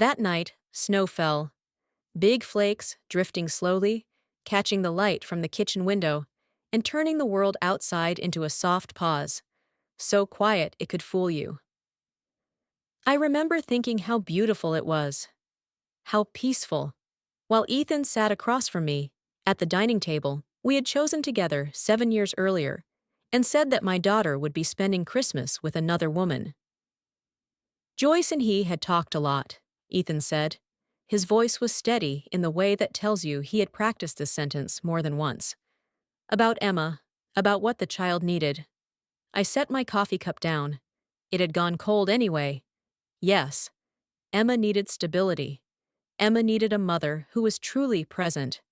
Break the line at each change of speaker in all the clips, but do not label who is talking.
That night, snow fell, big flakes drifting slowly, catching the light from the kitchen window, and turning the world outside into a soft pause, so quiet it could fool you. I remember thinking how beautiful it was, how peaceful. While Ethan sat across from me, at the dining table we had chosen together 7 years earlier, and said that my daughter would be spending Christmas with another woman. Joyce and he had talked a lot, Ethan said. His voice was steady in the way that tells you he had practiced this sentence more than once. About Emma, about what the child needed. I set my coffee cup down. It had gone cold anyway. Yes, Emma needed stability. Emma needed a mother who was truly present.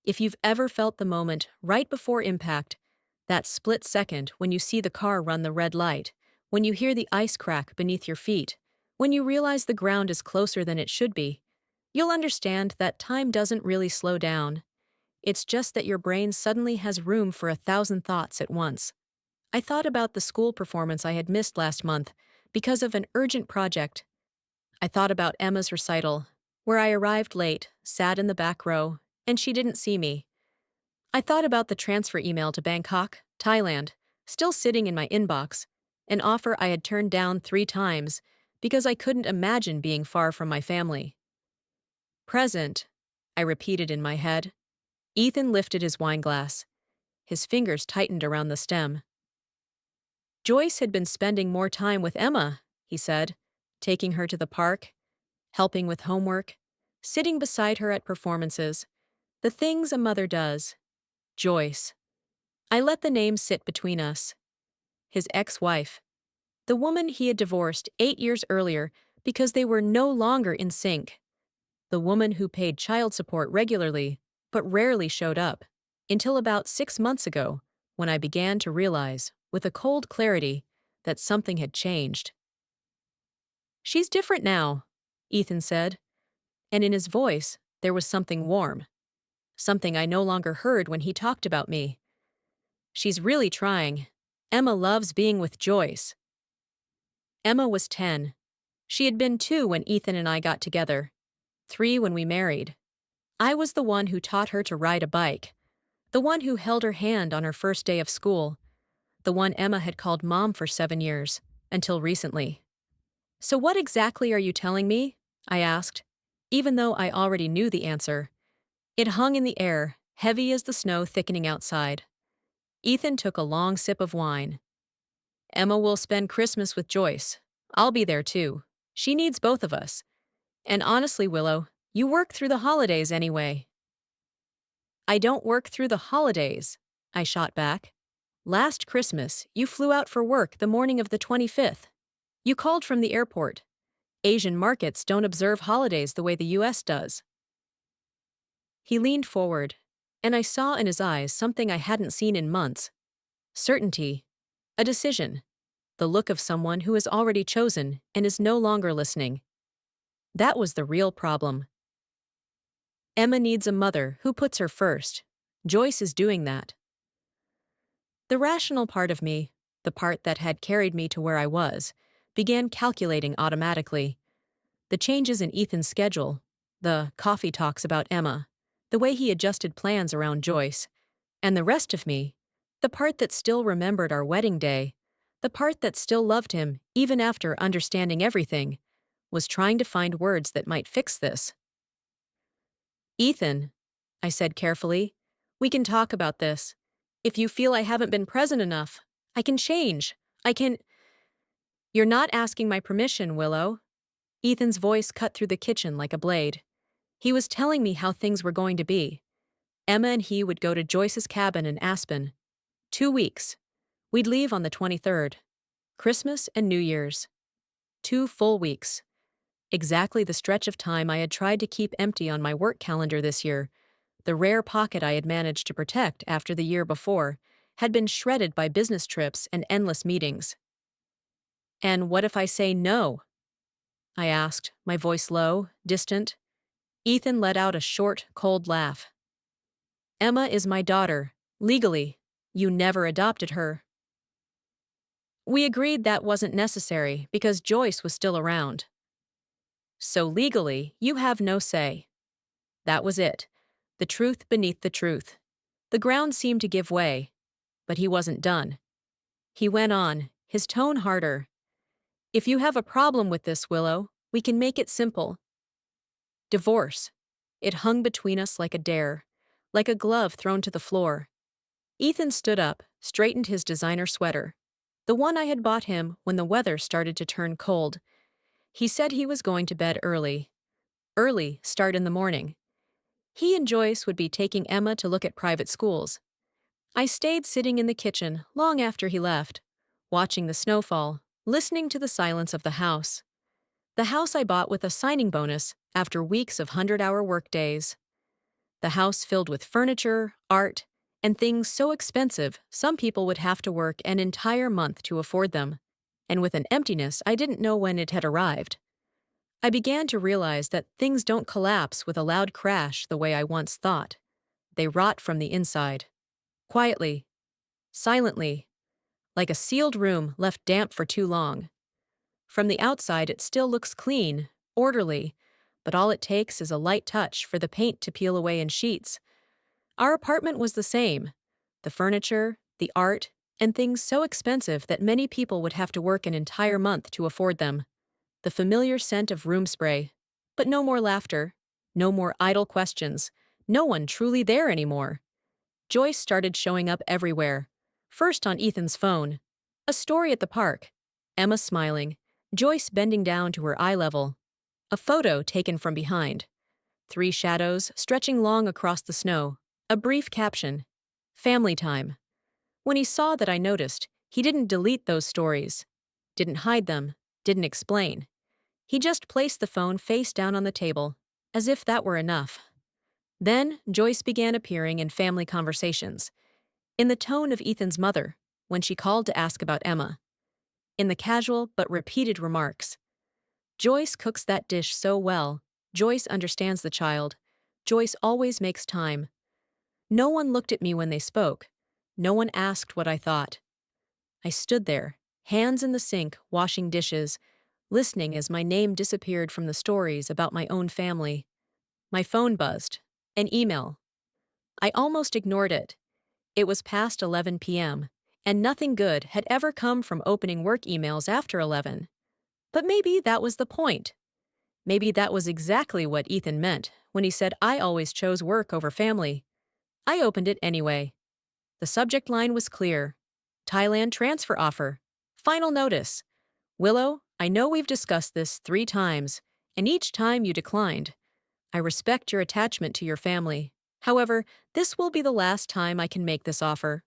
If you've ever felt the moment right before impact, that split second when you see the car run the red light, when you hear the ice crack beneath your feet, when you realize the ground is closer than it should be, you'll understand that time doesn't really slow down. It's just that your brain suddenly has room for 1,000 thoughts at once. I thought about the school performance I had missed last month because of an urgent project. I thought about Emma's recital, where I arrived late, sat in the back row, and she didn't see me. I thought about the transfer email to Bangkok, Thailand, still sitting in my inbox, an offer I had turned down 3 times because I couldn't imagine being far from my family. Present, I repeated in my head. Ethan lifted his wine glass. His fingers tightened around the stem. Joyce had been spending more time with Emma, he said, taking her to the park, helping with homework, sitting beside her at performances, the things a mother does. Joyce. I let the name sit between us. His ex-wife. The woman he had divorced 8 years earlier because they were no longer in sync. The woman who paid child support regularly, but rarely showed up, until about 6 months ago, when I began to realize, with a cold clarity, that something had changed. She's different now, Ethan said, and in his voice there was something warm, something I no longer heard when he talked about me. She's really trying. Emma loves being with Joyce. Emma was 10. She had been 2 when Ethan and I got together, 3 when we married. I was the one who taught her to ride a bike, the one who held her hand on her first day of school, the one Emma had called Mom for 7 years, until recently. So what exactly are you telling me? I asked, even though I already knew the answer. It hung in the air, heavy as the snow thickening outside. Ethan took a long sip of wine. Emma will spend Christmas with Joyce. I'll be there too. She needs both of us. And honestly, Willow, you work through the holidays anyway. I don't work through the holidays, I shot back. Last Christmas, you flew out for work the morning of the 25th. You called from the airport. Asian markets don't observe holidays the way the US does. He leaned forward, and I saw in his eyes something I hadn't seen in months. Certainty. A decision. The look of someone who has already chosen and is no longer listening. That was the real problem. Emma needs a mother who puts her first. Joyce is doing that. The rational part of me, the part that had carried me to where I was, began calculating automatically. The changes in Ethan's schedule, the coffee talks about Emma, the way he adjusted plans around Joyce, and the rest of me, the part that still remembered our wedding day, the part that still loved him even after understanding everything, was trying to find words that might fix this. Ethan, I said carefully, we can talk about this. If you feel I haven't been present enough, I can change. I can... You're not asking my permission, Willow. Ethan's voice cut through the kitchen like a blade. He was telling me how things were going to be. Emma and he would go to Joyce's cabin in Aspen. 2 weeks. We'd leave on the 23rd. Christmas and New Year's. 2 full weeks. Exactly the stretch of time I had tried to keep empty on my work calendar this year. The rare pocket I had managed to protect after the year before had been shredded by business trips and endless meetings. And what if I say no? I asked, my voice low, distant. Ethan let out a short, cold laugh. Emma is my daughter, legally. You never adopted her. We agreed that wasn't necessary because Joyce was still around. So legally, you have no say. That was it. The truth beneath the truth. The ground seemed to give way, but he wasn't done. He went on, his tone harder. If you have a problem with this, Willow, we can make it simple. Divorce. It hung between us like a dare, like a glove thrown to the floor. Ethan stood up, straightened his designer sweater, the one I had bought him when the weather started to turn cold. He said he was going to bed early. Early, start in the morning. He and Joyce would be taking Emma to look at private schools. I stayed sitting in the kitchen long after he left, watching the snowfall, listening to the silence of the house. The house I bought with a signing bonus after weeks of 100-hour workdays. The house filled with furniture, art, and things so expensive some people would have to work an entire month to afford them, and with an emptiness I didn't know when it had arrived. I began to realize that things don't collapse with a loud crash the way I once thought. They rot from the inside. Quietly, silently, like a sealed room left damp for too long. From the outside it still looks clean, orderly, but all it takes is a light touch for the paint to peel away in sheets. Our apartment was the same. The furniture, the art, and things so expensive that many people would have to work an entire month to afford them. The familiar scent of room spray. But no more laughter. No more idle questions. No one truly there anymore. Joyce started showing up everywhere. First on Ethan's phone. A story at the park. Emma smiling. Joyce bending down to her eye level. A photo taken from behind. 3 shadows stretching long across the snow. A brief caption. Family time. When he saw that I noticed, he didn't delete those stories. Didn't hide them. Didn't explain. He just placed the phone face down on the table, as if that were enough. Then, Joyce began appearing in family conversations, in the tone of Ethan's mother, when she called to ask about Emma, in the casual but repeated remarks. Joyce cooks that dish so well. Joyce understands the child. Joyce always makes time. No one looked at me when they spoke. No one asked what I thought. I stood there, hands in the sink, washing dishes, listening as my name disappeared from the stories about my own family. My phone buzzed. An email. I almost ignored it. It was past 11 p.m., and nothing good had ever come from opening work emails after 11. But maybe that was the point. Maybe that was exactly what Ethan meant when he said I always chose work over family. I opened it anyway. The subject line was clear. Thailand transfer offer. Final notice. Willow, I know we've discussed this 3 times, and each time you declined. I respect your attachment to your family. However, this will be the last time I can make this offer.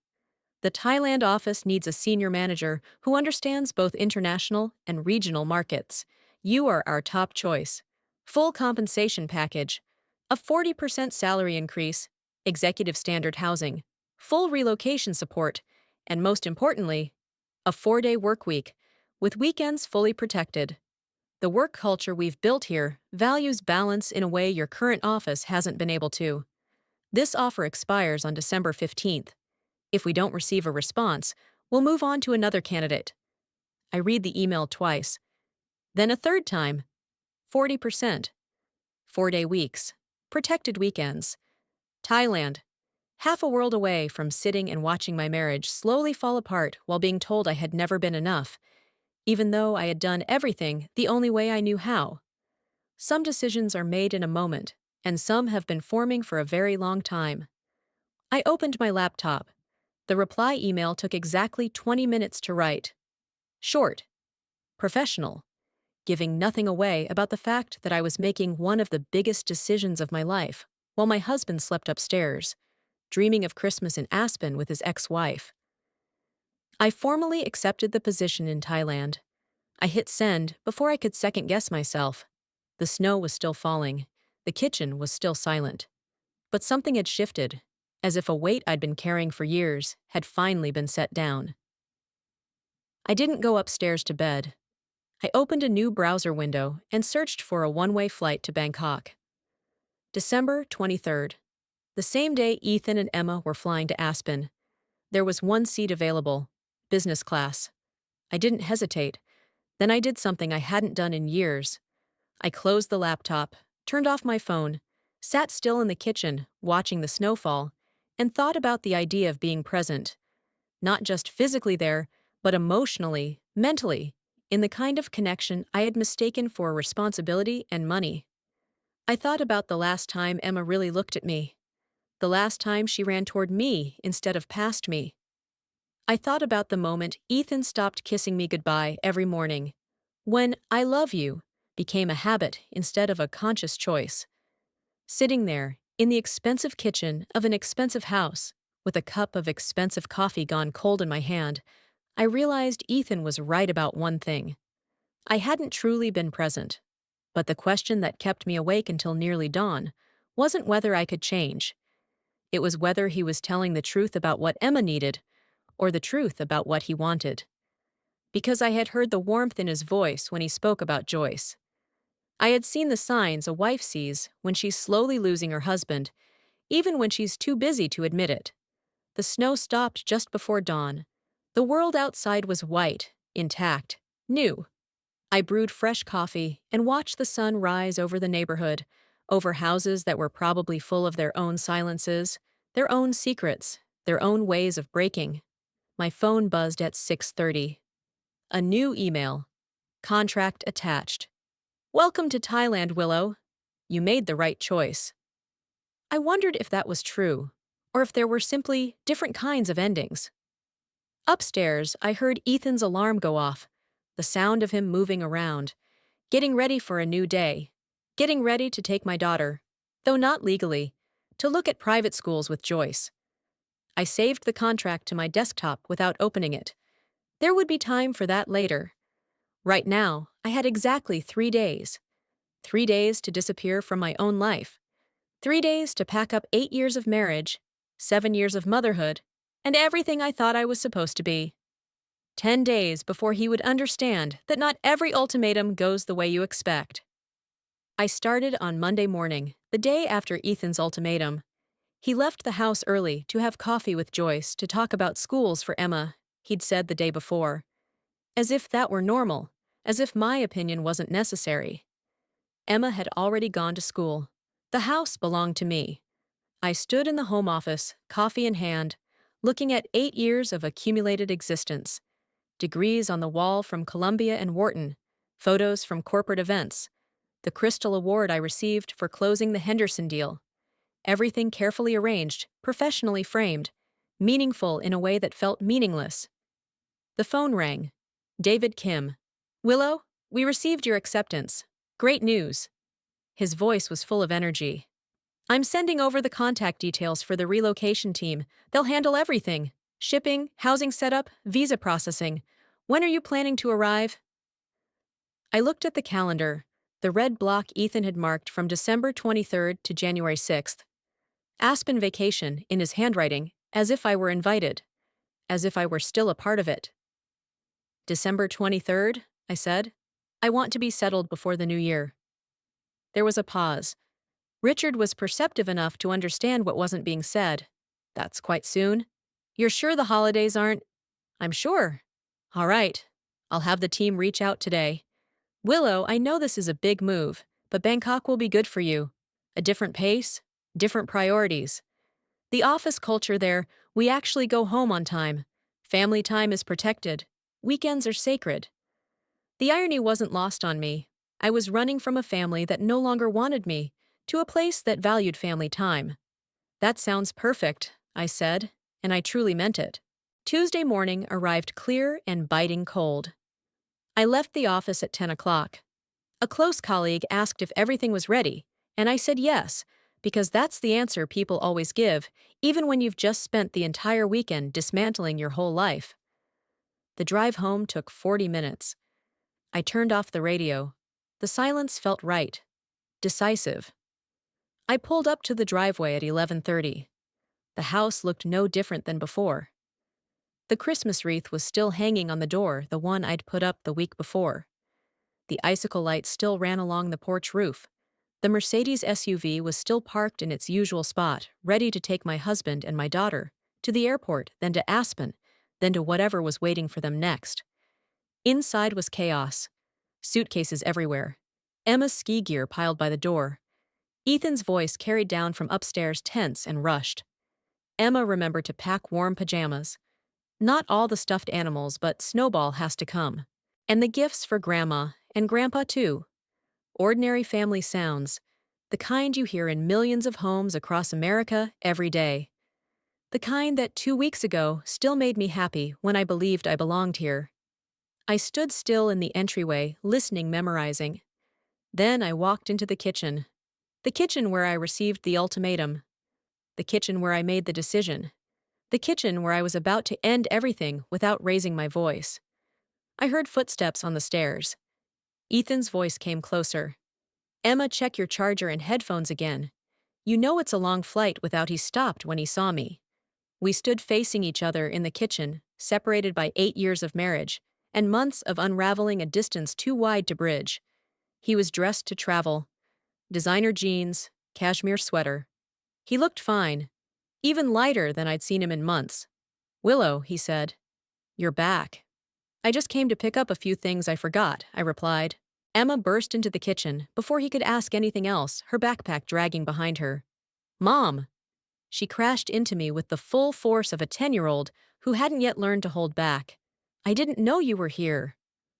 The Thailand office needs a senior manager who understands both international and regional markets. You are our top choice. Full compensation package, a 40% salary increase, executive standard housing, full relocation support, and most importantly, a 4-day work week, with weekends fully protected. The work culture we've built here values balance in a way your current office hasn't been able to. This offer expires on December 15th. If we don't receive a response, we'll move on to another candidate. I read the email twice. Then a third time. 40%. 4-day weeks. Protected weekends. Thailand. Half a world away from sitting and watching my marriage slowly fall apart while being told I had never been enough, even though I had done everything the only way I knew how. Some decisions are made in a moment, and some have been forming for a very long time. I opened my laptop. The reply email took exactly 20 minutes to write. Short. Professional. Giving nothing away about the fact that I was making one of the biggest decisions of my life while my husband slept upstairs, dreaming of Christmas in Aspen with his ex-wife. I formally accepted the position in Thailand. I hit send before I could second-guess myself. The snow was still falling. The kitchen was still silent. But something had shifted, as if a weight I'd been carrying for years had finally been set down. I didn't go upstairs to bed. I opened a new browser window and searched for a one-way flight to Bangkok. December 23rd. The same day Ethan and Emma were flying to Aspen. There was one seat available, business class. I didn't hesitate. Then I did something I hadn't done in years. I closed the laptop, turned off my phone, sat still in the kitchen, watching the snowfall, and thought about the idea of being present, not just physically there, but emotionally, mentally, in the kind of connection I had mistaken for responsibility and money. I thought about the last time Emma really looked at me, the last time she ran toward me instead of past me. I thought about the moment Ethan stopped kissing me goodbye every morning, when "I love you" became a habit instead of a conscious choice. Sitting there, in the expensive kitchen of an expensive house, with a cup of expensive coffee gone cold in my hand, I realized Ethan was right about one thing. I hadn't truly been present. But the question that kept me awake until nearly dawn wasn't whether I could change. It was whether he was telling the truth about what Emma needed, or the truth about what he wanted. Because I had heard the warmth in his voice when he spoke about Joyce. I had seen the signs a wife sees when she's slowly losing her husband, even when she's too busy to admit it. The snow stopped just before dawn. The world outside was white, intact, new. I brewed fresh coffee and watched the sun rise over the neighborhood, over houses that were probably full of their own silences, their own secrets, their own ways of breaking. My phone buzzed at 6:30. A new email. Contract attached. "Welcome to Thailand, Willow. You made the right choice." I wondered if that was true, or if there were simply different kinds of endings. Upstairs, I heard Ethan's alarm go off, the sound of him moving around, getting ready for a new day, getting ready to take my daughter, though not legally, to look at private schools with Joyce. I saved the contract to my desktop without opening it. There would be time for that later. Right now, I had exactly 3 days. 3 days to disappear from my own life. 3 days to pack up 8 years of marriage, 7 years of motherhood, and everything I thought I was supposed to be. 10 days before he would understand that not every ultimatum goes the way you expect. I started on Monday morning, the day after Ethan's ultimatum. He left the house early to have coffee with Joyce to talk about schools for Emma, he'd said the day before. As if that were normal, as if my opinion wasn't necessary. Emma had already gone to school. The house belonged to me. I stood in the home office, coffee in hand, looking at 8 years of accumulated existence. Degrees on the wall from Columbia and Wharton, photos from corporate events, the Crystal Award I received for closing the Henderson deal. Everything carefully arranged, professionally framed, meaningful in a way that felt meaningless. The phone rang. David Kim. "Willow, we received your acceptance. Great news." His voice was full of energy. "I'm sending over the contact details for the relocation team. They'll handle everything. Shipping, housing setup, visa processing. When are you planning to arrive?" I looked at the calendar, the red block Ethan had marked from December 23rd to January 6th. Aspen vacation, in his handwriting, as if I were invited, as if I were still a part of it. "December 23rd, I said. "I want to be settled before the new year." There was a pause. Richard was perceptive enough to understand what wasn't being said. "That's quite soon. You're sure the holidays aren't—" "I'm sure." "All right. I'll have the team reach out today. Willow, I know this is a big move, but Bangkok will be good for you. A different pace, different priorities. The office culture there, we actually go home on time. Family time is protected. Weekends are sacred." The irony wasn't lost on me. I was running from a family that no longer wanted me, to a place that valued family time. "That sounds perfect," I said, and I truly meant it. Tuesday morning arrived clear and biting cold. I left the office at 10 o'clock. A close colleague asked if everything was ready, and I said yes, because that's the answer people always give, even when you've just spent the entire weekend dismantling your whole life. The drive home took 40 minutes. I turned off the radio. The silence felt right. Decisive. I pulled up to the driveway at 11:30. The house looked no different than before. The Christmas wreath was still hanging on the door, the one I'd put up the week before. The icicle light still ran along the porch roof. The Mercedes SUV was still parked in its usual spot, ready to take my husband and my daughter to the airport, then to Aspen, then to whatever was waiting for them next. Inside was chaos. Suitcases everywhere. Emma's ski gear piled by the door. Ethan's voice carried down from upstairs, tense and rushed. Emma remembered to pack warm pajamas. Not all the stuffed animals, but Snowball has to come. And the gifts for Grandma, and Grandpa too. Ordinary family sounds. The kind you hear in millions of homes across America every day. The kind that 2 weeks ago still made me happy when I believed I belonged here. I stood still in the entryway, listening, memorizing. Then I walked into the kitchen. The kitchen where I received the ultimatum. The kitchen where I made the decision. The kitchen where I was about to end everything without raising my voice. I heard footsteps on the stairs. Ethan's voice came closer. "Emma, check your charger and headphones again. You know it's a long flight." Without he stopped when he saw me. We stood facing each other in the kitchen, separated by 8 years of marriage, and months of unraveling a distance too wide to bridge. He was dressed to travel. Designer jeans, cashmere sweater. He looked fine, even lighter than I'd seen him in months. "Willow," he said, "you're back." "I just came to pick up a few things I forgot," I replied. Emma burst into the kitchen before he could ask anything else, her backpack dragging behind her. "Mom!" She crashed into me with the full force of a 10-year-old who hadn't yet learned to hold back. "I didn't know you were here.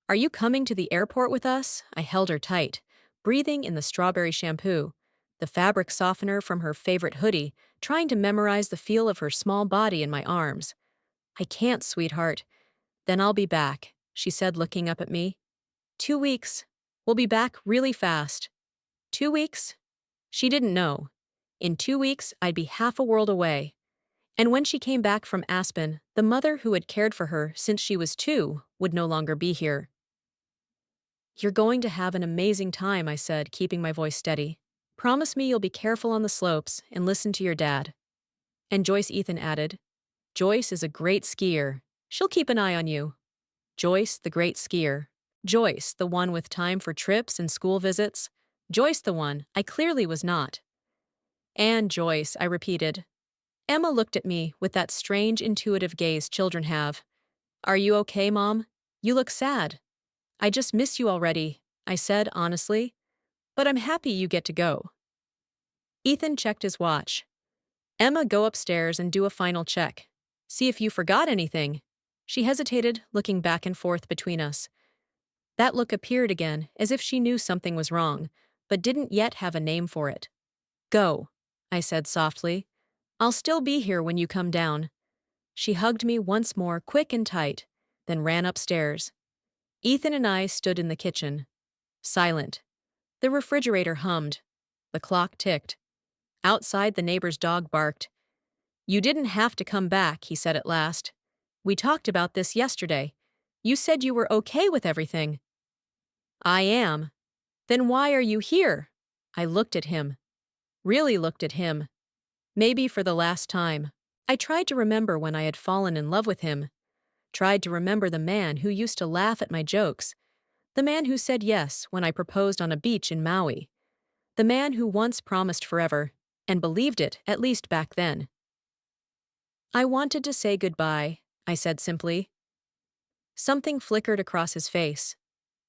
Are you coming to the airport with us?" I held her tight, breathing in the strawberry shampoo, the fabric softener from her favorite hoodie, trying to memorize the feel of her small body in my arms. "I can't, sweetheart." "Then I'll be back," she said, looking up at me. 2 weeks. We'll be back really fast." 2 weeks? She didn't know. In 2 weeks, I'd be half a world away. And when she came back from Aspen, the mother who had cared for her since she was 2 would no longer be here. "You're going to have an amazing time," I said, keeping my voice steady. "Promise me you'll be careful on the slopes and listen to your dad." "And Joyce," Ethan added. "Joyce is a great skier. She'll keep an eye on you." Joyce, the great skier. Joyce, the one with time for trips and school visits. Joyce, the one I clearly was not. "And Joyce," I repeated. Emma looked at me with that strange intuitive gaze children have. "Are you okay, Mom? You look sad." "I just miss you already," I said honestly. "But I'm happy you get to go." Ethan checked his watch. "Emma, go upstairs and do a final check. See if you forgot anything." She hesitated, looking back and forth between us. That look appeared again, as if she knew something was wrong, but didn't yet have a name for it. "Go," I said softly. "I'll still be here when you come down." She hugged me once more, quick and tight, then ran upstairs. Ethan and I stood in the kitchen. Silent. The refrigerator hummed. The clock ticked. Outside, the neighbor's dog barked. "You didn't have to come back," he said at last. "We talked about this yesterday. You said you were okay with everything." "I am." "Then why are you here?" I looked at him. Really looked at him. Maybe for the last time. I tried to remember when I had fallen in love with him. Tried to remember the man who used to laugh at my jokes. The man who said yes when I proposed on a beach in Maui. The man who once promised forever, and believed it, at least back then. "I wanted to say goodbye," I said simply. Something flickered across his face.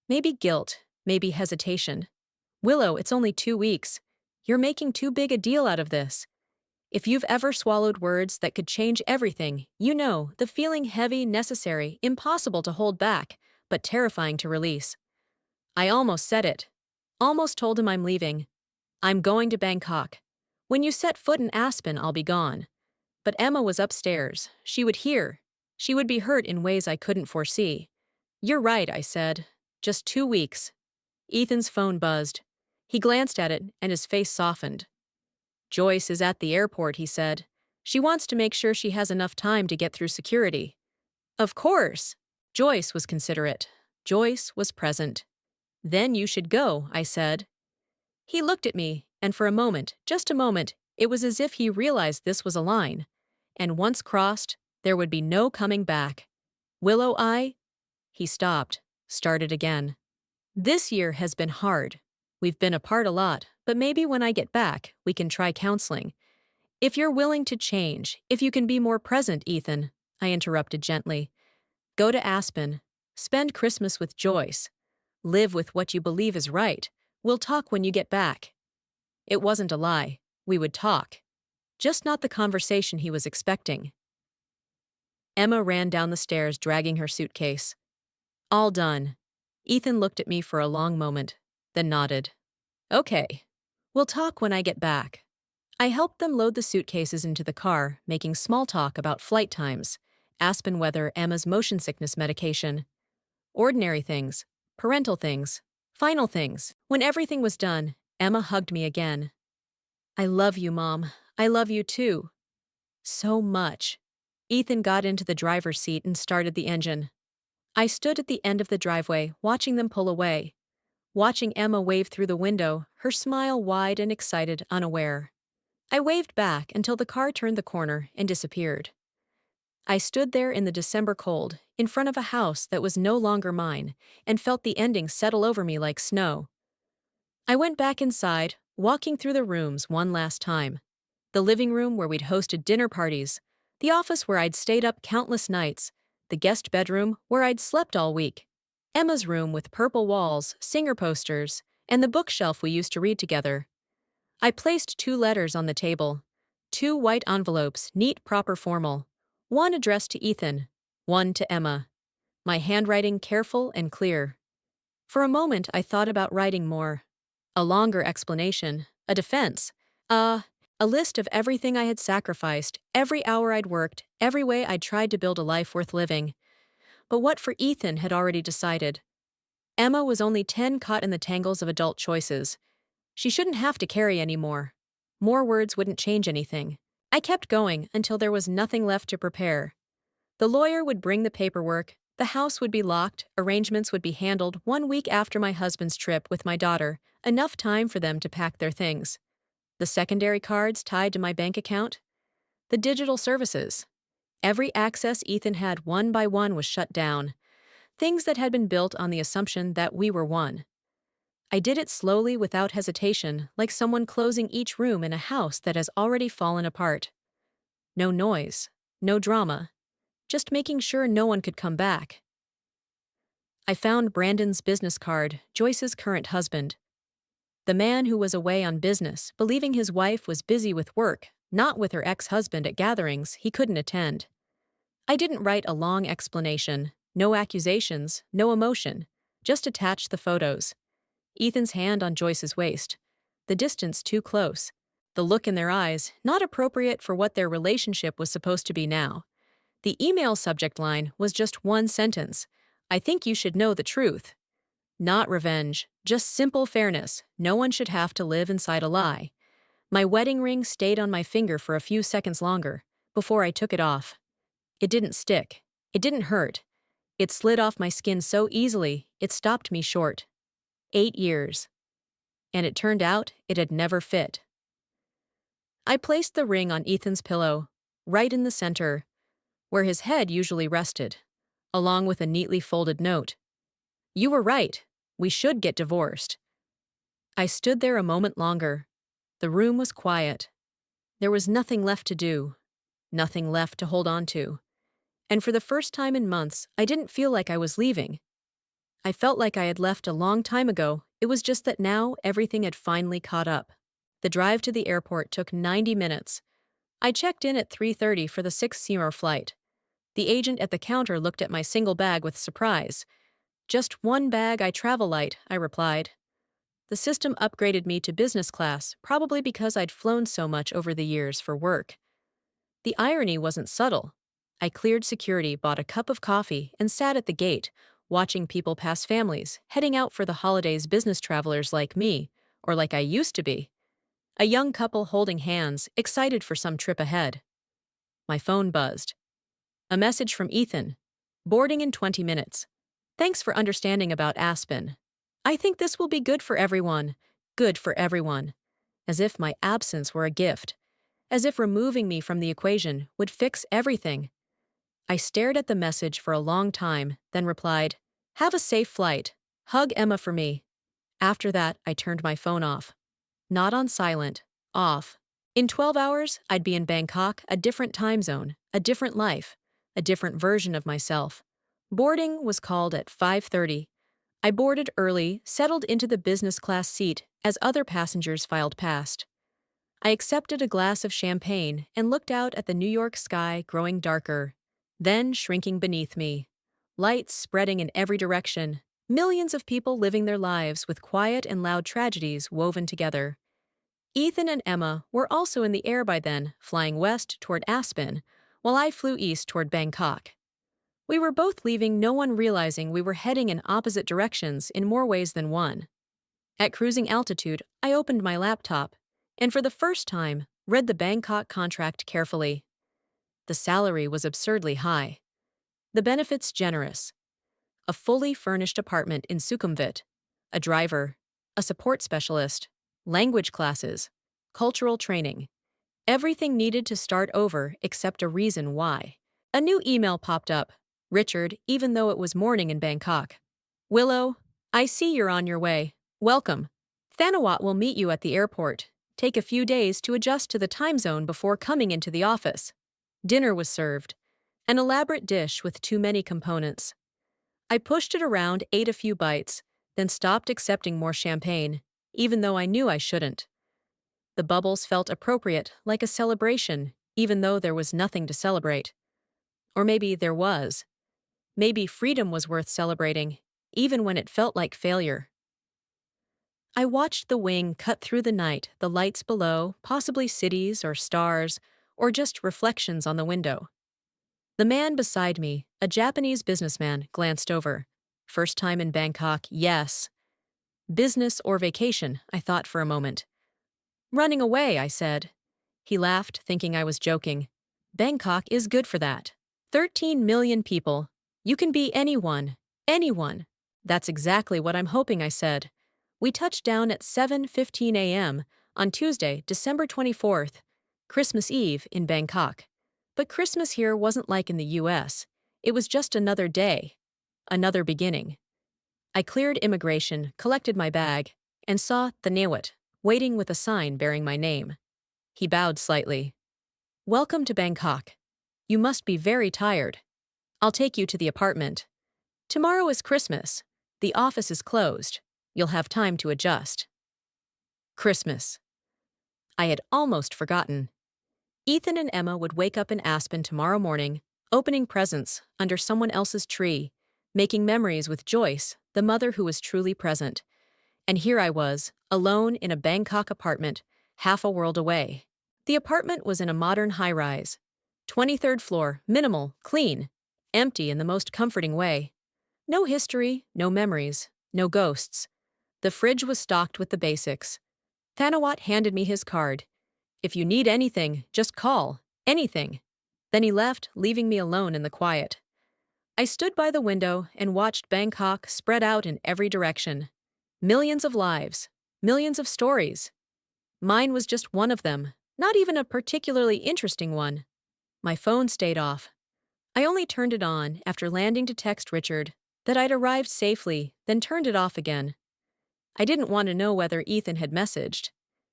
Maybe guilt, maybe hesitation. "Willow, it's only 2 weeks. You're making too big a deal out of this." If you've ever swallowed words that could change everything, you know the feeling heavy, necessary, impossible to hold back, but terrifying to release. I almost said it. Almost told him I'm leaving. I'm going to Bangkok. When you set foot in Aspen, I'll be gone. But Emma was upstairs. She would hear. She would be hurt in ways I couldn't foresee. "You're right," I said. "Just 2 weeks." Ethan's phone buzzed. He glanced at it, and his face softened. "Joyce is at the airport," he said. "She wants to make sure she has enough time to get through security." Of course. Joyce was considerate. Joyce was present. "Then you should go," I said. He looked at me, and for a moment, just a moment, it was as if he realized this was a line. And once crossed, there would be no coming back. "Willow, He stopped, started again. "This year has been hard. We've been apart a lot, but maybe when I get back, we can try counseling. If you're willing to change, if you can be more present, Ethan," I interrupted gently. "Go to Aspen. Spend Christmas with Joyce. Live with what you believe is right, We'll talk when you get back. It wasn't a lie. We would talk. Just not the conversation he was expecting. Emma ran down the stairs dragging her suitcase. All done. Ethan looked at me for a long moment, then nodded. Okay. We'll talk when I get back. I helped them load the suitcases into the car, making small talk about flight times, Aspen weather, Emma's motion sickness medication. Ordinary things, parental things, final things. When everything was done, Emma hugged me again. I love you, Mom. I love you too. So much. Ethan got into the driver's seat and started the engine. I stood at the end of the driveway, watching them pull away. Watching Emma wave through the window, her smile wide and excited, unaware. I waved back until the car turned the corner and disappeared. I stood there in the December cold, in front of a house that was no longer mine, and felt the ending settle over me like snow. I went back inside, walking through the rooms one last time. The living room where we'd hosted dinner parties, the office where I'd stayed up countless nights, the guest bedroom where I'd slept all week, Emma's room with purple walls, singer posters, and the bookshelf we used to read together. I placed 2 letters on the table. 2 white envelopes, neat, proper, formal. One addressed to Ethan, one to Emma. My handwriting careful and clear. For a moment, I thought about writing more. A longer explanation, a defense, a list of everything I had sacrificed, every hour I'd worked, every way I'd tried to build a life worth living. But what for Ethan had already decided. Emma was only 10, caught in the tangles of adult choices. She shouldn't have to carry any more. More words wouldn't change anything. I kept going until there was nothing left to prepare. The lawyer would bring the paperwork, the house would be locked, arrangements would be handled 1 week after my husband's trip with my daughter, enough time for them to pack their things. The secondary cards tied to my bank account, the digital services. Every access Ethan had one by one was shut down, things that had been built on the assumption that we were one. I did it slowly without hesitation, like someone closing each room in a house that has already fallen apart. No noise, no drama, just making sure no one could come back. I found Brandon's business card, Joyce's current husband. The man who was away on business, believing his wife was busy with work, not with her ex-husband at gatherings he couldn't attend. I didn't write a long explanation, no accusations, no emotion, just attached the photos. Ethan's hand on Joyce's waist. The distance too close. The look in their eyes, not appropriate for what their relationship was supposed to be now. The email subject line was just one sentence. I think you should know the truth. Not revenge, just simple fairness. No one should have to live inside a lie. My wedding ring stayed on my finger for a few seconds longer, before I took it off. It didn't stick. It didn't hurt. It slid off my skin so easily, it stopped me short. 8 years. And it turned out it had never fit. I placed the ring on Ethan's pillow, right in the center, where his head usually rested, along with a neatly folded note. You were right. We should get divorced. I stood there a moment longer. The room was quiet. There was nothing left to do, nothing left to hold on to. And for the first time in months, I didn't feel like I was leaving. I felt like I had left a long time ago. It was just that now everything had finally caught up. The drive to the airport took 90 minutes. I checked in at 3:30 for the 6:00 flight. The agent at the counter looked at my single bag with surprise. Just one bag, I travel light, I replied. The system upgraded me to business class, probably because I'd flown so much over the years for work. The irony wasn't subtle. I cleared security, bought a cup of coffee, and sat at the gate, watching people pass, families, heading out for the holidays, business travelers like me, or like I used to be. A young couple holding hands, excited for some trip ahead. My phone buzzed. A message from Ethan. Boarding in 20 minutes. Thanks for understanding about Aspen. I think this will be good for everyone. Good for everyone. As if my absence were a gift. As if removing me from the equation would fix everything. I stared at the message for a long time, then replied, Have a safe flight. Hug Emma for me. After that, I turned my phone off. Not on silent. Off. In 12 hours, I'd be in Bangkok, a different time zone, a different life, a different version of myself. Boarding was called at 5:30. I boarded early, settled into the business class seat as other passengers filed past. I accepted a glass of champagne and looked out at the New York sky growing darker, then shrinking beneath me. Lights spreading in every direction, millions of people living their lives with quiet and loud tragedies woven together. Ethan and Emma were also in the air by then, flying west toward Aspen, while I flew east toward Bangkok. We were both leaving, no one realizing we were heading in opposite directions in more ways than one. At cruising altitude, I opened my laptop and for the first time, read the Bangkok contract carefully. The salary was absurdly high. The benefits generous. A fully furnished apartment in Sukhumvit, a driver, a support specialist, language classes, cultural training. Everything needed to start over except a reason why. A new email popped up. Richard, even though it was morning in Bangkok. Willow, I see you're on your way. Welcome. Thanawat will meet you at the airport. Take a few days to adjust to the time zone before coming into the office. Dinner was served. An elaborate dish with too many components. I pushed it around, ate a few bites, then stopped accepting more champagne, even though I knew I shouldn't. The bubbles felt appropriate, like a celebration, even though there was nothing to celebrate. Or maybe there was. Maybe freedom was worth celebrating, even when it felt like failure. I watched the wing cut through the night, the lights below, possibly cities or stars, or just reflections on the window. The man beside me, a Japanese businessman, glanced over. First time in Bangkok, yes. Business or vacation, I thought for a moment. Running away, I said. He laughed, thinking I was joking. Bangkok is good for that. 13 million people. You can be anyone. Anyone. That's exactly what I'm hoping, I said. We touched down at 7:15 a.m. on Tuesday, December 24th, Christmas Eve in Bangkok. But Christmas here wasn't like in the US. It was just another day. Another beginning. I cleared immigration, collected my bag, and saw Thanawat waiting with a sign bearing my name. He bowed slightly. Welcome to Bangkok. You must be very tired. I'll take you to the apartment. Tomorrow is Christmas. The office is closed. You'll have time to adjust. Christmas. I had almost forgotten. Ethan and Emma would wake up in Aspen tomorrow morning, opening presents under someone else's tree, making memories with Joyce, the mother who was truly present. And here I was, alone in a Bangkok apartment, half a world away. The apartment was in a modern high-rise. 23rd floor, minimal, clean, empty in the most comforting way. No history, no memories, no ghosts. The fridge was stocked with the basics. Thanawat handed me his card. If you need anything, just call. Anything. Then he left, leaving me alone in the quiet. I stood by the window and watched Bangkok spread out in every direction. Millions of lives. Millions of stories. Mine was just one of them, not even a particularly interesting one. My phone stayed off. I only turned it on after landing to text Richard that I'd arrived safely, then turned it off again. I didn't want to know whether Ethan had messaged.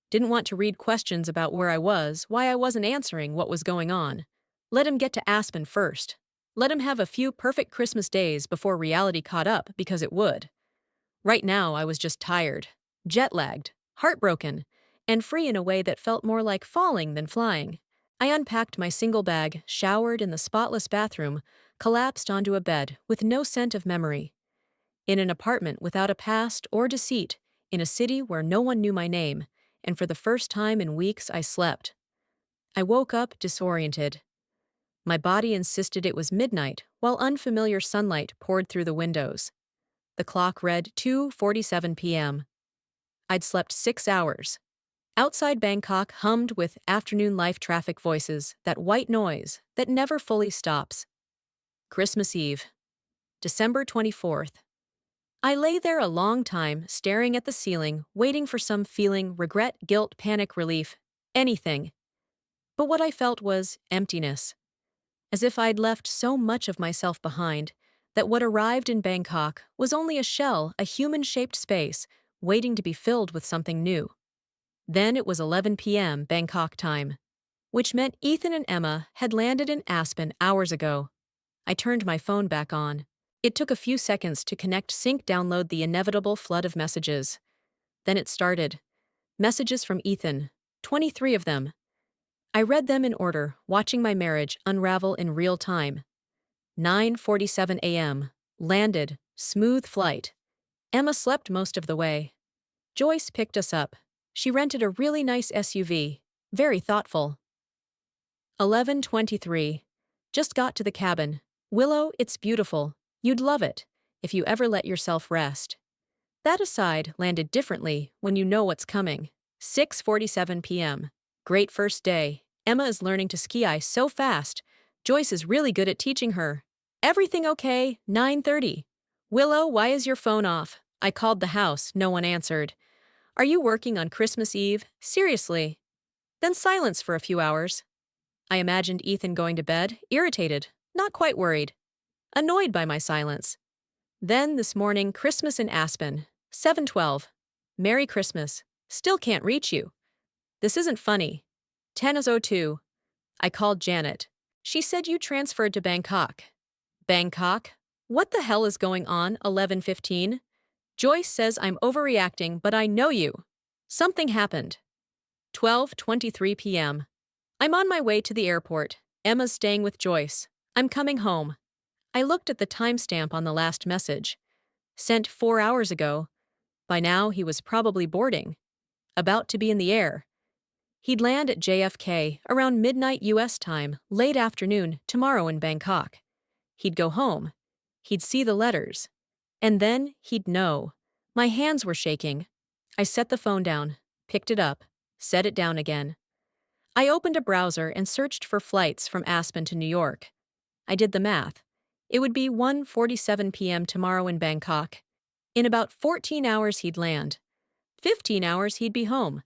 Didn't want to read questions about where I was, why I wasn't answering what was going on. Let him get to Aspen first. Let him have a few perfect Christmas days before reality caught up, because it would. Right now, I was just tired, jet-lagged, heartbroken, and free in a way that felt more like falling than flying. I unpacked my single bag, showered in the spotless bathroom, collapsed onto a bed with no scent of memory. In an apartment without a past or deceit, in a city where no one knew my name, and for the first time in weeks I slept. I woke up disoriented. My body insisted it was midnight, while unfamiliar sunlight poured through the windows. The clock read 2:47 p.m. I'd slept 6 hours. Outside Bangkok hummed with afternoon life traffic voices, that white noise that never fully stops. Christmas Eve, December 24th. I lay there a long time, staring at the ceiling, waiting for some feeling, regret, guilt, panic, relief, anything. But what I felt was emptiness. As if I'd left so much of myself behind, that what arrived in Bangkok was only a shell, a human-shaped space, waiting to be filled with something new. Then it was 11 p.m. Bangkok time, which meant Ethan and Emma had landed in Aspen hours ago. I turned my phone back on. It took a few seconds to connect sync download the inevitable flood of messages. Then it started. Messages from Ethan. 23 of them. I read them in order, watching my marriage unravel in real time. 9:47 a.m. Landed. Smooth flight. Emma slept most of the way. Joyce picked us up. She rented a really nice SUV. Very thoughtful. 11:23. Just got to the cabin. Willow, it's beautiful. You'd love it, if you ever let yourself rest. That aside landed differently when you know what's coming. 6:47 p.m. Great first day. Emma is learning to ski ice so fast. Joyce is really good at teaching her. Everything okay? 9:30. Willow, why is your phone off? I called the house, no one answered. Are you working on Christmas Eve? Seriously? Then silence for a few hours. I imagined Ethan going to bed, irritated, not quite worried, annoyed by my silence. Then this morning, Christmas in Aspen. 7:12. Merry Christmas. Still can't reach you. This isn't funny. 10:02. I called Janet. She said you transferred to Bangkok. Bangkok? What the hell is going on? 11:15. Joyce says I'm overreacting, but I know you. Something happened. 12:23 p.m. I'm on my way to the airport. Emma's staying with Joyce. I'm coming home. I looked at the timestamp on the last message. Sent 4 hours ago. By now, he was probably boarding. About to be in the air. He'd land at JFK around midnight U.S. time, late afternoon, tomorrow in Bangkok. He'd go home. He'd see the letters. And then he'd know. My hands were shaking. I set the phone down, picked it up, set it down again. I opened a browser and searched for flights from Aspen to New York. I did the math. It would be 1:47 p.m. tomorrow in Bangkok. In about 14 hours he'd land. 15 hours he'd be home.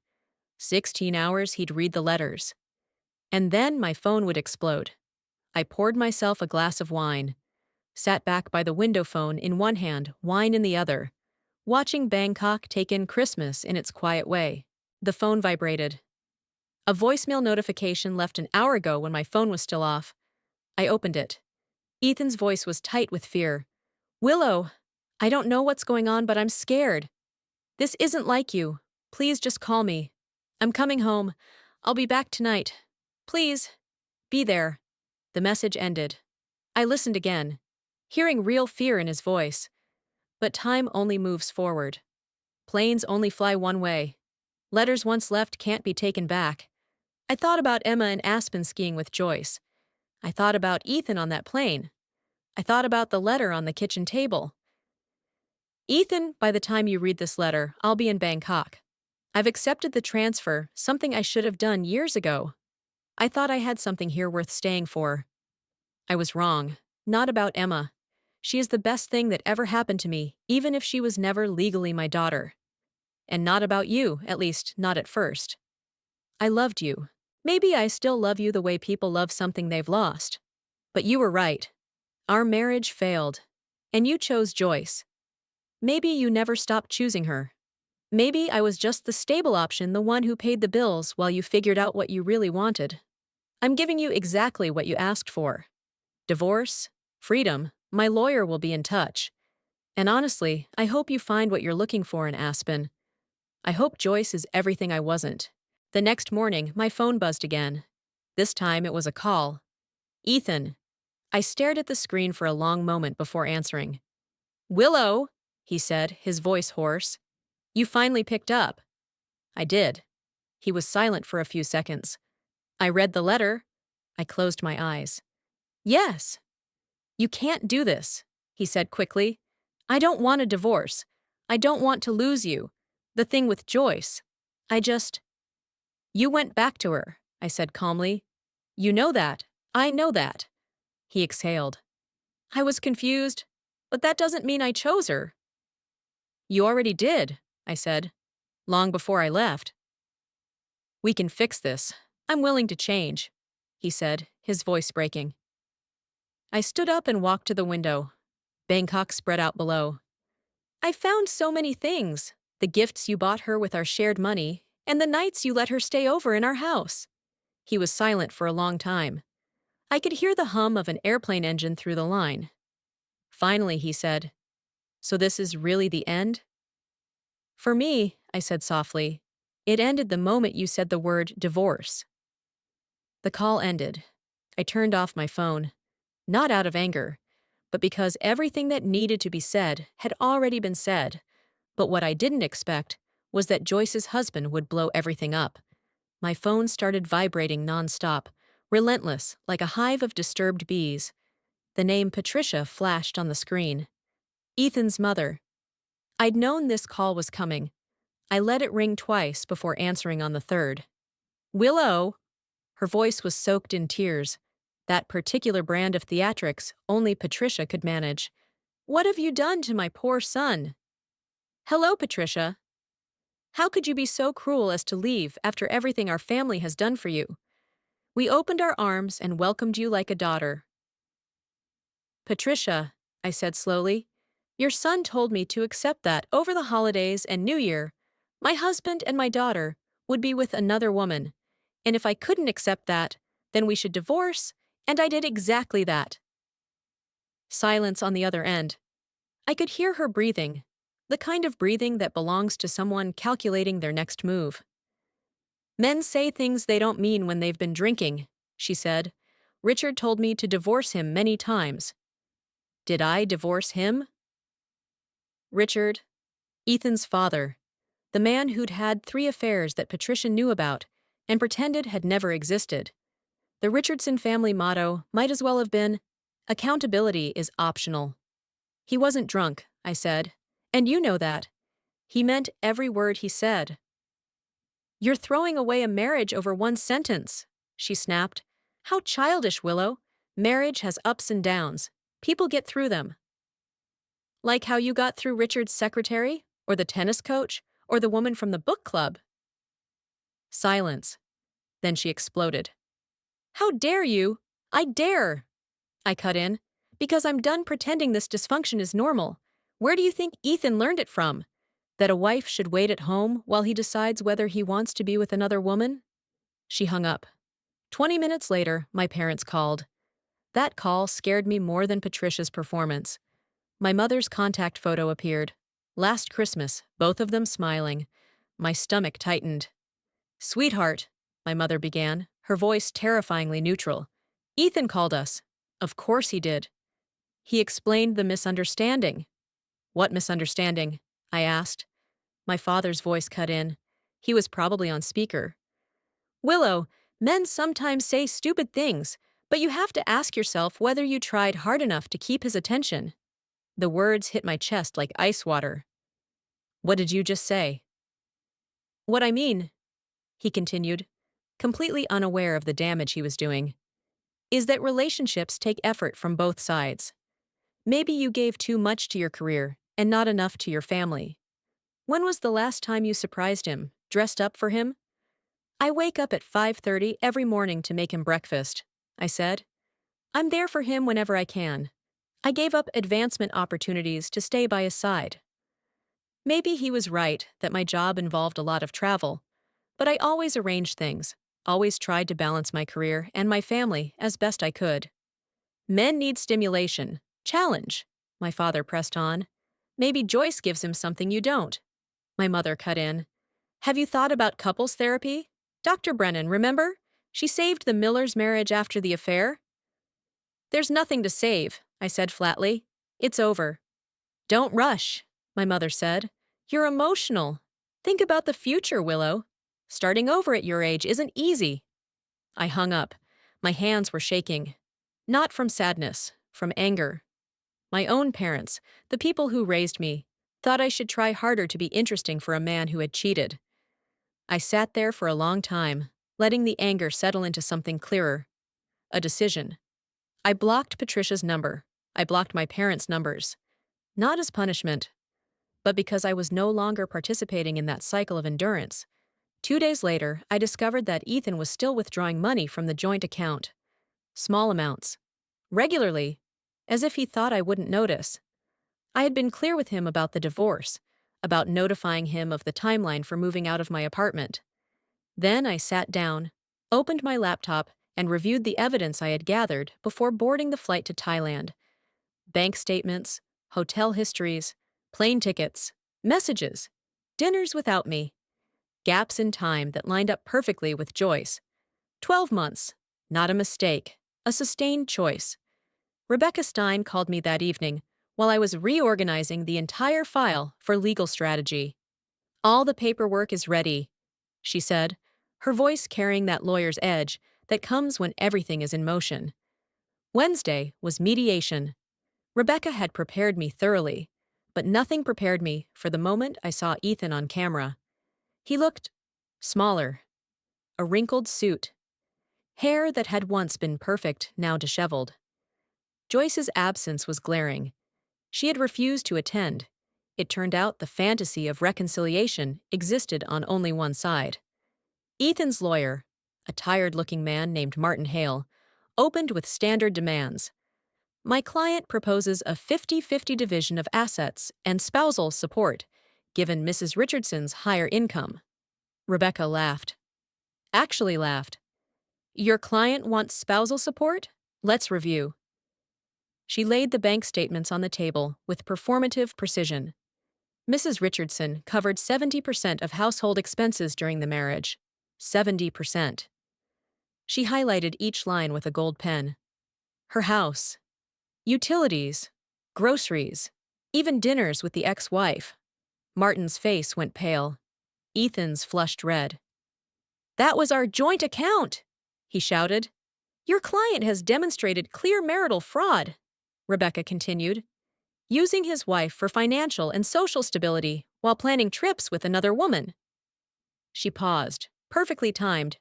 16 hours he'd read the letters. And then my phone would explode. I poured myself a glass of wine. Sat back by the window phone in one hand, wine in the other. Watching Bangkok take in Christmas in its quiet way. The phone vibrated. A voicemail notification left an hour ago when my phone was still off. I opened it. Ethan's voice was tight with fear. Willow, I don't know what's going on, but I'm scared. This isn't like you. Please just call me. I'm coming home. I'll be back tonight. Please, be there. The message ended. I listened again, hearing real fear in his voice. But time only moves forward. Planes only fly one way. Letters once left can't be taken back. I thought about Emma and Aspen skiing with Joyce. I thought about Ethan on that plane. I thought about the letter on the kitchen table. Ethan, by the time you read this letter, I'll be in Bangkok. I've accepted the transfer, something I should have done years ago. I thought I had something here worth staying for. I was wrong. Not about Emma. She is the best thing that ever happened to me, even if she was never legally my daughter. And not about you, at least not at first. I loved you. Maybe I still love you the way people love something they've lost. But you were right. Our marriage failed. And you chose Joyce. Maybe you never stopped choosing her. Maybe I was just the stable option, the one who paid the bills while you figured out what you really wanted. I'm giving you exactly what you asked for. Divorce, freedom, my lawyer will be in touch. And honestly, I hope you find what you're looking for in Aspen. I hope Joyce is everything I wasn't. The next morning, my phone buzzed again. This time it was a call. Ethan. I stared at the screen for a long moment before answering. Willow, he said, his voice hoarse. You finally picked up. I did. He was silent for a few seconds. I read the letter. I closed my eyes. Yes. You can't do this, he said quickly. I don't want a divorce. I don't want to lose you. The thing with Joyce. You went back to her, I said calmly. You know that. I know that. He exhaled. I was confused, but that doesn't mean I chose her. You already did, I said, long before I left. We can fix this. I'm willing to change, he said, his voice breaking. I stood up and walked to the window. Bangkok spread out below. I found so many things. The gifts you bought her with our shared money, and the nights you let her stay over in our house. He was silent for a long time. I could hear the hum of an airplane engine through the line. Finally, he said, "So this is really the end?" "For me," I said softly, "it ended the moment you said the word divorce." The call ended. I turned off my phone, not out of anger, but because everything that needed to be said had already been said. But what I didn't expect was that Joyce's husband would blow everything up. My phone started vibrating nonstop, relentless, like a hive of disturbed bees. The name Patricia flashed on the screen. Ethan's mother. I'd known this call was coming. I let it ring twice before answering on the third. "Willow!" Her voice was soaked in tears. That particular brand of theatrics only Patricia could manage. "What have you done to my poor son?" "Hello, Patricia. How could you be so cruel as to leave after everything our family has done for you? We opened our arms and welcomed you like a daughter." "Patricia," I said slowly, "your son told me to accept that over the holidays and New Year, my husband and my daughter would be with another woman, and if I couldn't accept that, then we should divorce, and I did exactly that." Silence on the other end. I could hear her breathing, the kind of breathing that belongs to someone calculating their next move. "Men say things they don't mean when they've been drinking," she said. "Richard told me to divorce him many times." Did I divorce him? Richard, Ethan's father, the man who'd had 3 affairs that Patricia knew about and pretended had never existed. The Richardson family motto might as well have been, "Accountability is optional." "He wasn't drunk," I said, "and you know that. He meant every word he said." "You're throwing away a marriage over one sentence," she snapped. "How childish, Willow. Marriage has ups and downs. People get through them." "Like how you got through Richard's secretary, or the tennis coach, or the woman from the book club." Silence. Then she exploded. "How dare you? I dare!" I cut in. "Because I'm done pretending this dysfunction is normal. Where do you think Ethan learned it from? That a wife should wait at home while he decides whether he wants to be with another woman?" She hung up. 20 minutes later, my parents called. That call scared me more than Patricia's performance. My mother's contact photo appeared. Last Christmas, both of them smiling. My stomach tightened. "Sweetheart," my mother began, her voice terrifyingly neutral. "Ethan called us." "Of course he did." "He explained the misunderstanding." "What misunderstanding?" I asked. My father's voice cut in. He was probably on speaker. "Willow, men sometimes say stupid things, but you have to ask yourself whether you tried hard enough to keep his attention." The words hit my chest like ice water. "What did you just say?" "What I mean," he continued, completely unaware of the damage he was doing, "is that relationships take effort from both sides. Maybe you gave too much to your career and not enough to your family. When was the last time you surprised him, dressed up for him?" "I wake up at 5:30 every morning to make him breakfast," I said. "I'm there for him whenever I can. I gave up advancement opportunities to stay by his side." Maybe he was right that my job involved a lot of travel, but I always arranged things, always tried to balance my career and my family as best I could. "Men need stimulation, challenge," my father pressed on. "Maybe Joyce gives him something you don't." My mother cut in. "Have you thought about couples therapy? Dr. Brennan, remember? She saved the Millers' marriage after the affair." "There's nothing to save," I said flatly. "It's over." "Don't rush," my mother said. "You're emotional. Think about the future, Willow. Starting over at your age isn't easy." I hung up. My hands were shaking. Not from sadness, from anger. My own parents, the people who raised me, thought I should try harder to be interesting for a man who had cheated. I sat there for a long time, letting the anger settle into something clearer. A decision. I blocked Patricia's number. I blocked my parents' numbers. Not as punishment, but because I was no longer participating in that cycle of endurance. 2 days later, I discovered that Ethan was still withdrawing money from the joint account. Small amounts. Regularly, as if he thought I wouldn't notice. I had been clear with him about the divorce, about notifying him of the timeline for moving out of my apartment. Then I sat down, opened my laptop, and reviewed the evidence I had gathered before boarding the flight to Thailand. Bank statements, hotel histories, plane tickets, messages, dinners without me, gaps in time that lined up perfectly with Joyce. 12 months. Not a mistake. A sustained choice. Rebecca Stein called me that evening while I was reorganizing the entire file for legal strategy. All the paperwork is ready, she said, her voice carrying that lawyer's edge that comes when everything is in motion. Wednesday was mediation. Rebecca had prepared me thoroughly, but nothing prepared me for the moment I saw Ethan on camera. He looked smaller, a wrinkled suit, hair that had once been perfect, now disheveled. Joyce's absence was glaring. She had refused to attend. It turned out the fantasy of reconciliation existed on only one side. Ethan's lawyer, a tired-looking man named Martin Hale, opened with standard demands. My client proposes a 50-50 division of assets and spousal support, given Mrs. Richardson's higher income. Rebecca laughed. Actually laughed. Your client wants spousal support? Let's review. She laid the bank statements on the table with performative precision. Mrs. Richardson covered 70% of household expenses during the marriage. 70%. She highlighted each line with a gold pen. Her house, utilities, groceries, even dinners with the ex-wife. Martin's face went pale. Ethan's flushed red. That was our joint account, he shouted. Your client has demonstrated clear marital fraud, Rebecca continued, using his wife for financial and social stability while planning trips with another woman. She paused, perfectly timed.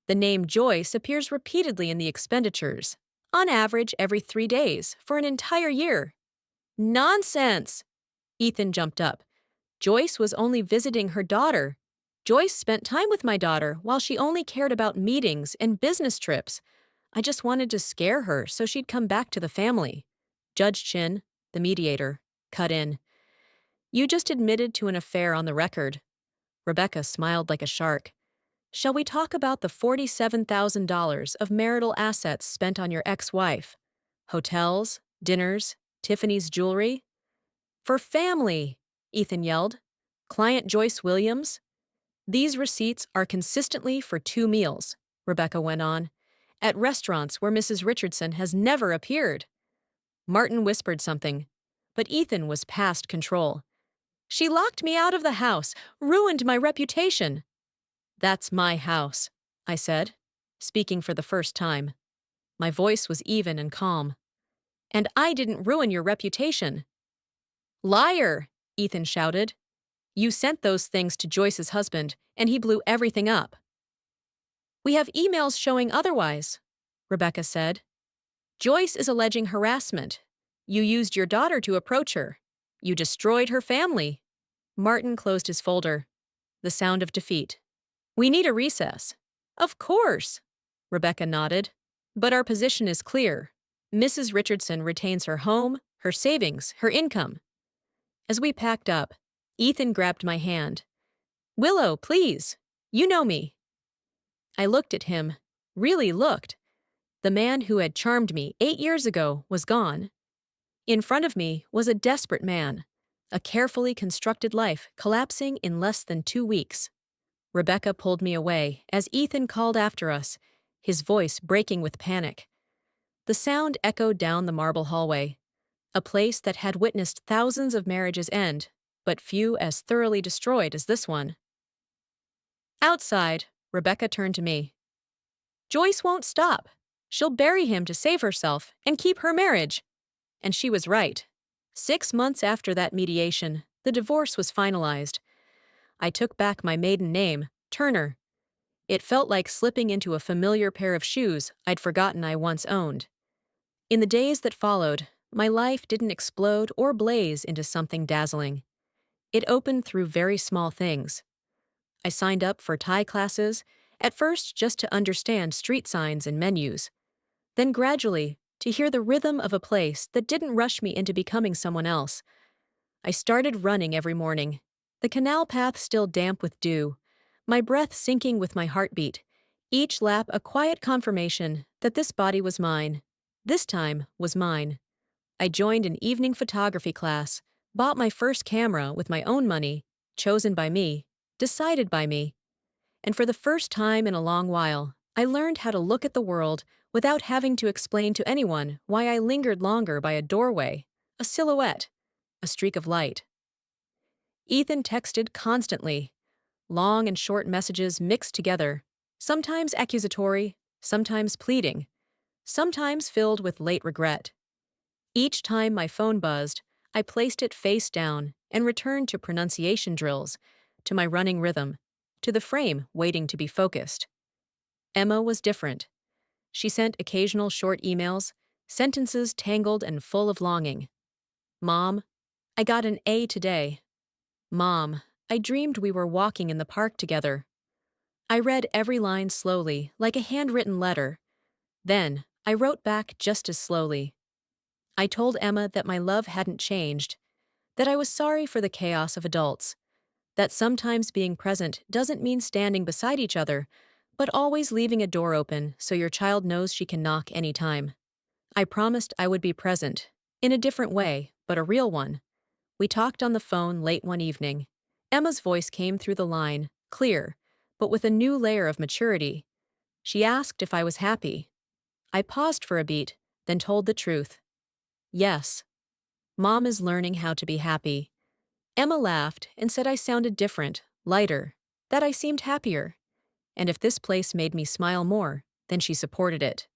The name Joyce appears repeatedly in the expenditures, on average every 3 days, for an entire year. Nonsense! Ethan jumped up. Joyce was only visiting her daughter. Joyce spent time with my daughter while she only cared about meetings and business trips. I just wanted to scare her so she'd come back to the family. Judge Chin, the mediator, cut in. You just admitted to an affair on the record. Rebecca smiled like a shark. Shall we talk about the $47,000 of marital assets spent on your ex-wife? Hotels, dinners, Tiffany's jewelry? For family, Ethan yelled. Client Joyce Williams? These receipts are consistently for 2 meals, Rebecca went on, at restaurants where Mrs. Richardson has never appeared. Martin whispered something, but Ethan was past control. She locked me out of the house, ruined my reputation. That's my house, I said, speaking for the first time. My voice was even and calm. And I didn't ruin your reputation. Liar, Ethan shouted. You sent those things to Joyce's husband, and he blew everything up. We have emails showing otherwise, Rebecca said. Joyce is alleging harassment. You used your daughter to approach her. You destroyed her family. Martin closed his folder. The sound of defeat. We need a recess. Of course, Rebecca nodded. But our position is clear. Mrs. Richardson retains her home, her savings, her income. As we packed up, Ethan grabbed my hand. Willow, please. You know me. I looked at him, really looked. The man who had charmed me 8 years ago was gone. In front of me was a desperate man, a carefully constructed life collapsing in less than 2 weeks. Rebecca pulled me away as Ethan called after us, his voice breaking with panic. The sound echoed down the marble hallway, a place that had witnessed thousands of marriages end, but few as thoroughly destroyed as this one. Outside, Rebecca turned to me. Joyce won't stop. She'll bury him to save herself and keep her marriage. And she was right. 6 months after that mediation, the divorce was finalized. I took back my maiden name, Turner. It felt like slipping into a familiar pair of shoes I'd forgotten I once owned. In the days that followed, my life didn't explode or blaze into something dazzling. It opened through very small things. I signed up for Thai classes, at first just to understand street signs and menus. Then gradually, to hear the rhythm of a place that didn't rush me into becoming someone else. I started running every morning, the canal path still damp with dew, my breath syncing with my heartbeat, each lap a quiet confirmation that this body was mine. This time was mine. I joined an evening photography class, bought my first camera with my own money, chosen by me, decided by me. And for the first time in a long while, I learned how to look at the world without having to explain to anyone why I lingered longer by a doorway, a silhouette, a streak of light. Ethan texted constantly, long and short messages mixed together, sometimes accusatory, sometimes pleading, sometimes filled with late regret. Each time my phone buzzed, I placed it face down and returned to pronunciation drills, to my running rhythm, to the frame waiting to be focused. Emma was different. She sent occasional short emails, sentences tangled and full of longing. Mom, I got an A today. Mom, I dreamed we were walking in the park together. I read every line slowly, like a handwritten letter. Then, I wrote back just as slowly. I told Emma that my love hadn't changed, that I was sorry for the chaos of adults, that sometimes being present doesn't mean standing beside each other, but always leaving a door open so your child knows she can knock anytime. I promised I would be present, in a different way, but a real one. We talked on the phone late one evening. Emma's voice came through the line, clear, but with a new layer of maturity. She asked if I was happy. I paused for a beat, then told the truth. Yes. Mom is learning how to be happy. Emma laughed and said I sounded different, lighter, that I seemed happier. And if this place made me smile more, then she supported it.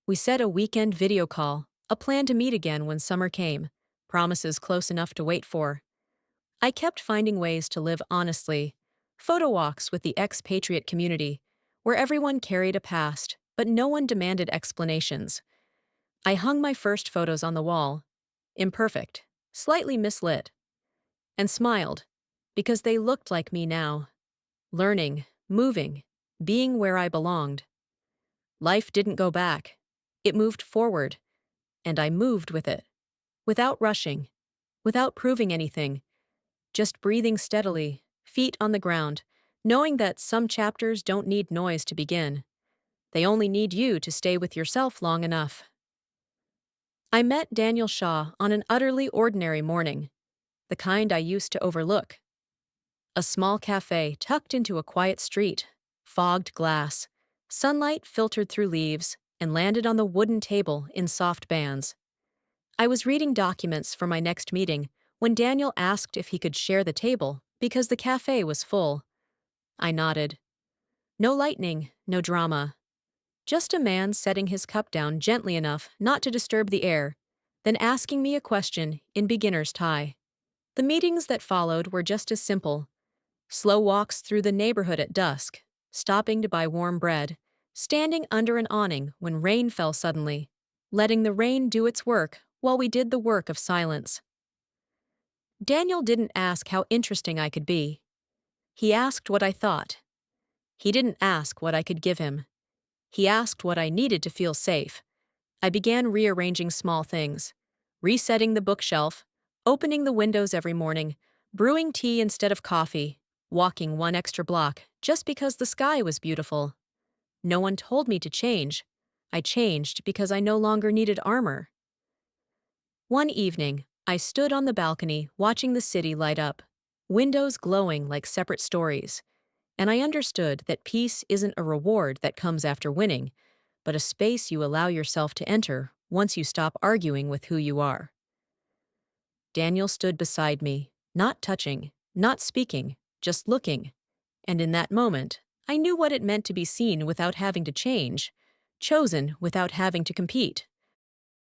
We set a weekend video call, a plan to meet again when summer came, promises close enough to wait for. I kept finding ways to live honestly. Photo walks with the expatriate community, where everyone carried a past, but no one demanded explanations. I hung my first photos on the wall, imperfect, slightly mislit, and smiled, because they looked like me now. Learning, moving, being where I belonged. Life didn't go back. It moved forward, and I moved with it. Without rushing, without proving anything, just breathing steadily, feet on the ground, knowing that some chapters don't need noise to begin. They only need you to stay with yourself long enough. I met Daniel Shaw on an utterly ordinary morning, the kind I used to overlook. A small cafe tucked into a quiet street, fogged glass, sunlight filtered through leaves and landed on the wooden table in soft bands. I was reading documents for my next meeting when Daniel asked if he could share the table because the cafe was full. I nodded. No lightning, no drama. Just a man setting his cup down gently enough not to disturb the air, then asking me a question in beginner's Thai. The meetings that followed were just as simple. Slow walks through the neighborhood at dusk, stopping to buy warm bread, standing under an awning when rain fell suddenly, letting the rain do its work while we did the work of silence. Daniel didn't ask how interesting I could be. He asked what I thought. He didn't ask what I could give him. He asked what I needed to feel safe. I began rearranging small things, resetting the bookshelf, opening the windows every morning, brewing tea instead of coffee, walking one extra block just because the sky was beautiful. No one told me to change. I changed because I no longer needed armor. One evening, I stood on the balcony watching the city light up, windows glowing like separate stories, and I understood that peace isn't a reward that comes after winning, but a space you allow yourself to enter once you stop arguing with who you are. Daniel stood beside me, not touching, not speaking, just looking, and in that moment, I knew what it meant to be seen without having to change, chosen without having to compete.